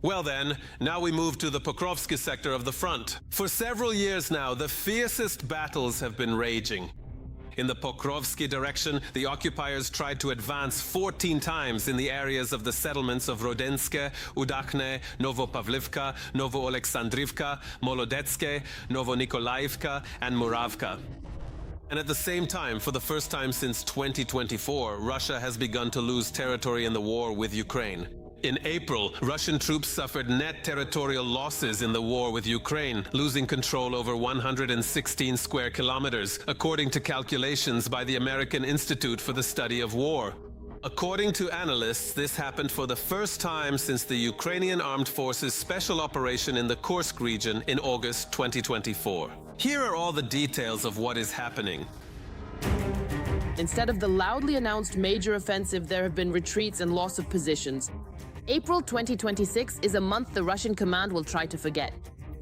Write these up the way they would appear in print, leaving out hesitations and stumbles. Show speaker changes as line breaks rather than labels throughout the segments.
Well then, now we move to the Pokrovsk sector of the front. For several years now, the fiercest battles have been raging. In the Pokrovsk direction, the occupiers tried to advance 14 times in the areas of the settlements of Rodenske, Udachne, Novopavlivka, Novoaleksandrivka, Molodetske, Novonikolaiivka, and Muravka. And at the same time, for the first time since 2024, Russia has begun to lose territory in the war with Ukraine. In April, Russian troops suffered net territorial losses in the war with Ukraine, losing control over 116 square kilometers, according to calculations by the American Institute for the Study of War. According to analysts, this happened for the first time since the Ukrainian Armed Forces special operation in the Kursk region in August 2024. Here are all the details of what is happening.
Instead of the loudly announced major offensive, there have been retreats and loss of positions. April 2026 is a month the Russian command will try to forget.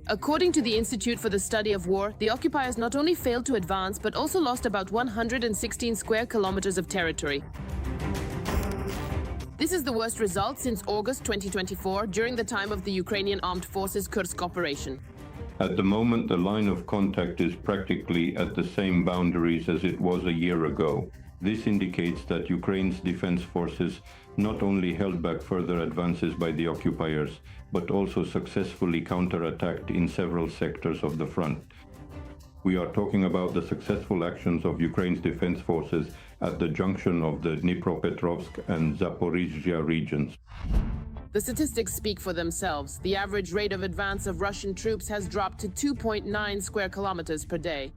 According to the Institute for the Study of War, the occupiers not only failed to advance, but also lost about 116 square kilometers of territory. This is the worst result since August 2024, during the time of the Ukrainian Armed Forces Kursk operation.
At the moment, the line of contact is practically at the same boundaries as it was a year ago. This indicates that Ukraine's defense forces not only held back further advances by the occupiers, but also successfully counterattacked in several sectors of the front. We are talking about the successful actions of Ukraine's defense forces at the junction of the Dnipropetrovsk and Zaporizhzhia regions.
The statistics speak for themselves. The average rate of advance of Russian troops has dropped to 2.9 square kilometers per day.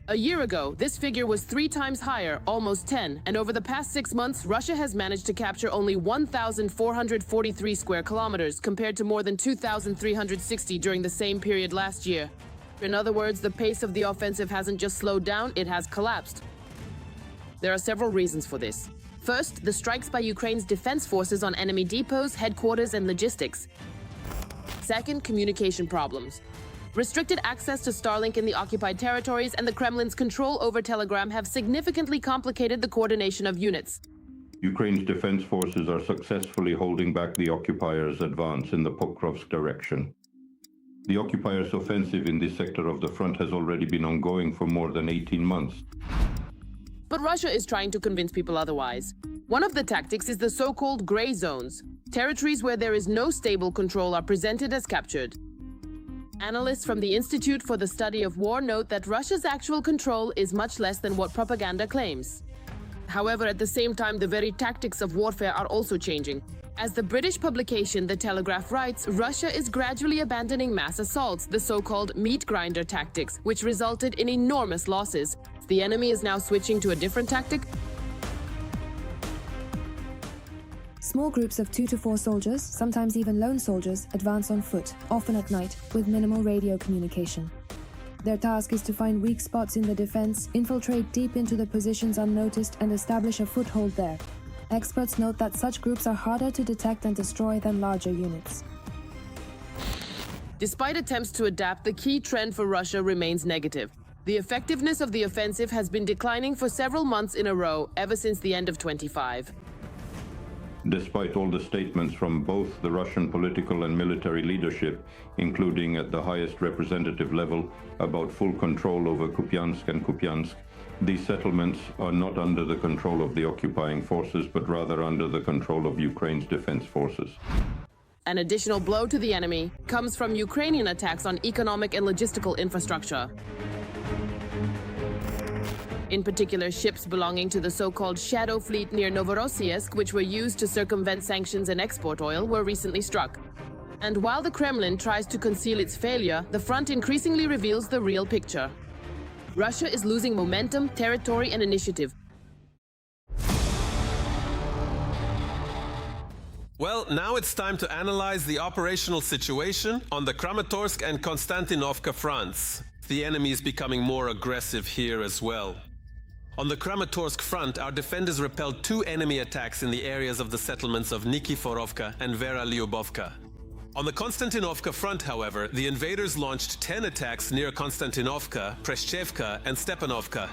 A year ago, this figure was 3 times higher, almost 10, and over the past 6 months, Russia has managed to capture only 1,443 square kilometers, compared to more than 2,360 during the same period last year. In other words, the pace of the offensive hasn't just slowed down, it has collapsed. There are several reasons for this. First, the strikes by Ukraine's defense forces on enemy depots, headquarters, and logistics. Second, communication problems. Restricted access to Starlink in the occupied territories and the Kremlin's control over Telegram have significantly complicated the coordination of units.
Ukraine's defense forces are successfully holding back the occupiers' advance in the Pokrovsk direction. The occupiers' offensive in this sector of the front has already been ongoing for more than 18 months.
But Russia is trying to convince people otherwise. One of the tactics is the so-called gray zones. Territories where there is no stable control are presented as captured. Analysts from the Institute for the Study of War note that Russia's actual control is much less than what propaganda claims. However, at the same time, the very tactics of warfare are also changing. As the British publication The Telegraph writes, Russia is gradually abandoning mass assaults, the so-called meat grinder tactics, which resulted in enormous losses. The enemy is now switching to a different tactic.
Small groups of 2 to 4 soldiers, sometimes even lone soldiers, advance on foot, often at night, with minimal radio communication. Their task is to find weak spots in the defense, infiltrate deep into the positions unnoticed, and establish a foothold there. Experts note that such groups are harder to detect and destroy than larger units.
Despite attempts to adapt, the key trend for Russia remains negative. The effectiveness of the offensive has been declining for several months in a row, ever since the end of 25.
Despite all the statements from both the Russian political and military leadership, including at the highest representative level, about full control over Kupiansk and Kupiansk, these settlements are not under the control of the occupying forces, but rather under the control of Ukraine's defense forces.
An additional blow to the enemy comes from Ukrainian attacks on economic and logistical infrastructure. In particular, ships belonging to the so-called Shadow Fleet near Novorossiysk, which were used to circumvent sanctions and export oil, were recently struck. And while the Kremlin tries to conceal its failure, the front increasingly reveals the real picture. Russia is losing momentum, territory, and initiative.
Well, now it's time to analyze the operational situation on the Kramatorsk and Konstantinovka fronts. The enemy is becoming more aggressive here as well. On the Kramatorsk front, our defenders repelled 2 enemy attacks in the areas of the settlements of Nikiforovka and Vera Lyubovka. On the Konstantinovka front, however, the invaders launched 10 attacks near Konstantinovka, Preshchevka, and Stepanovka.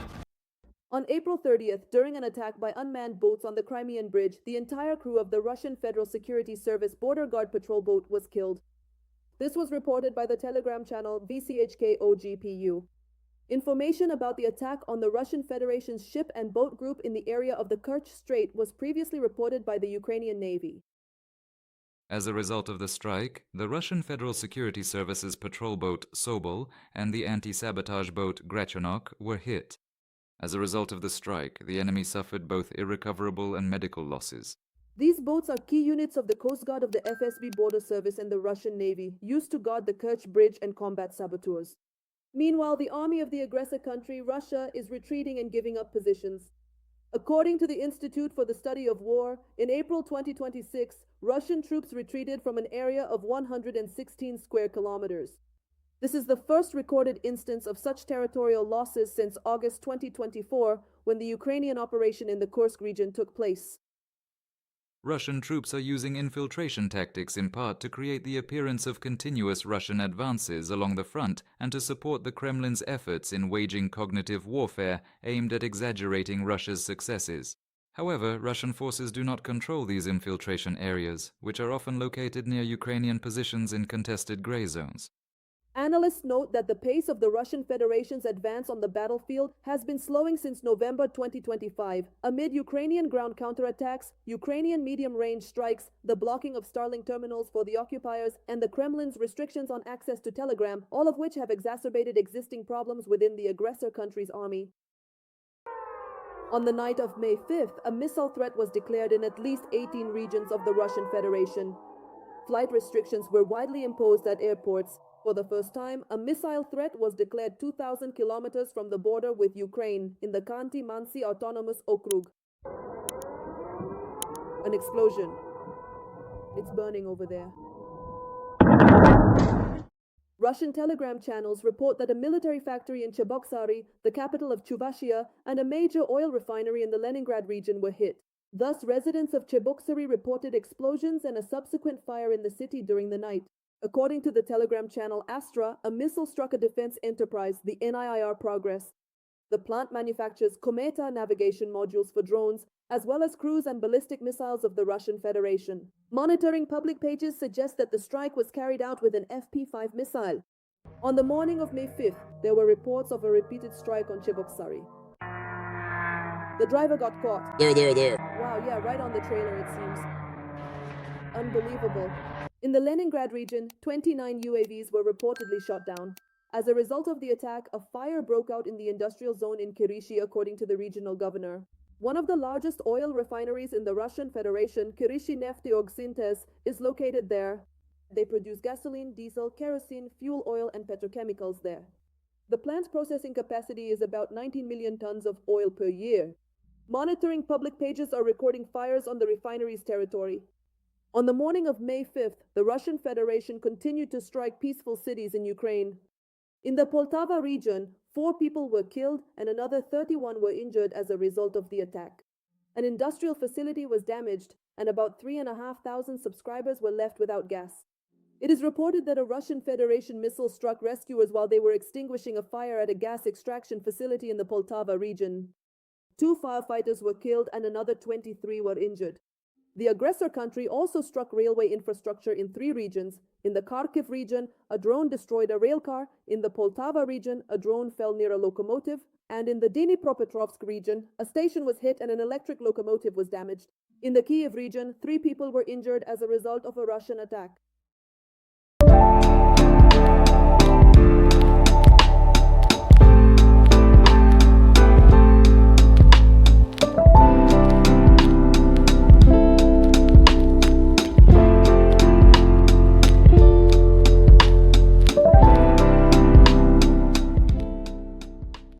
On April 30th, during an attack by unmanned boats on the Crimean Bridge, the entire crew of the Russian Federal Security Service border guard patrol boat was killed. This was reported by the Telegram channel VCHKOGPU. Information about the attack on the Russian Federation's ship and boat group in the area of the Kerch Strait was previously reported by the Ukrainian Navy.
As a result of the strike, the Russian Federal Security Service's patrol boat Sobol and the anti-sabotage boat Grachanok were hit. As a result of the strike, the enemy suffered both irrecoverable and medical losses.
These boats are key units of the Coast Guard of the FSB Border Service and the Russian Navy, used to guard the Kerch Bridge and combat saboteurs. Meanwhile, the army of the aggressor country, Russia, is retreating and giving up positions. According to the Institute for the Study of War, in April 2026, Russian troops retreated from an area of 116 square kilometers. This is the first recorded instance of such territorial losses since August 2024, when the Ukrainian operation in the Kursk region took place.
Russian troops are using infiltration tactics in part to create the appearance of continuous Russian advances along the front and to support the Kremlin's efforts in waging cognitive warfare aimed at exaggerating Russia's successes. However, Russian forces do not control these infiltration areas, which are often located near Ukrainian positions in contested gray zones.
Analysts note that the pace of the Russian Federation's advance on the battlefield has been slowing since November 2025, amid Ukrainian ground counterattacks, Ukrainian medium-range strikes, the blocking of Starlink terminals for the occupiers, and the Kremlin's restrictions on access to Telegram, all of which have exacerbated existing problems within the aggressor country's army. On the night of May 5th, a missile threat was declared in at least 18 regions of the Russian Federation. Flight restrictions were widely imposed at airports. For the first time, a missile threat was declared 2,000 kilometers from the border with Ukraine in the Khanty-Mansi Autonomous Okrug. An explosion. It's burning over there. Russian Telegram channels report that a military factory in Cheboksary, the capital of Chuvashia, and a major oil refinery in the Leningrad region were hit. Thus, residents of Cheboksary reported explosions and a subsequent fire in the city during the night. According to the Telegram channel Astra, a missile struck a defense enterprise, the NIIR Progress. The plant manufactures Kometa navigation modules for drones, as well as cruise and ballistic missiles of the Russian Federation. Monitoring public pages suggest that the strike was carried out with an FP-5 missile. On the morning of May 5th, there were reports of a repeated strike on Cheboksary. The driver got caught.
There.
Wow, yeah, right on the trailer it seems. Unbelievable. In the Leningrad region, 29 UAVs were reportedly shot down. As a result of the attack, a fire broke out in the industrial zone in Kirishi, according to the regional governor. One of the largest oil refineries in the Russian Federation, Kirishi Nefteogsyntes, is located there. They produce gasoline, diesel, kerosene, fuel oil, and petrochemicals there. The plant's processing capacity is about 19 million tons of oil per year. Monitoring public pages are recording fires on the refinery's territory. On the morning of May 5th, the Russian Federation continued to strike peaceful cities in Ukraine. In the Poltava region, 4 people were killed and another 31 were injured as a result of the attack. An industrial facility was damaged and about 3,500 subscribers were left without gas. It is reported that a Russian Federation missile struck rescuers while they were extinguishing a fire at a gas extraction facility in the Poltava region. 2 firefighters were killed and another 23 were injured. The aggressor country also struck railway infrastructure in 3 regions. In the Kharkiv region, a drone destroyed a rail car. In the Poltava region, a drone fell near a locomotive. And in the Dnipropetrovsk region, a station was hit and an electric locomotive was damaged. In the Kiev region, 3 people were injured as a result of a Russian attack.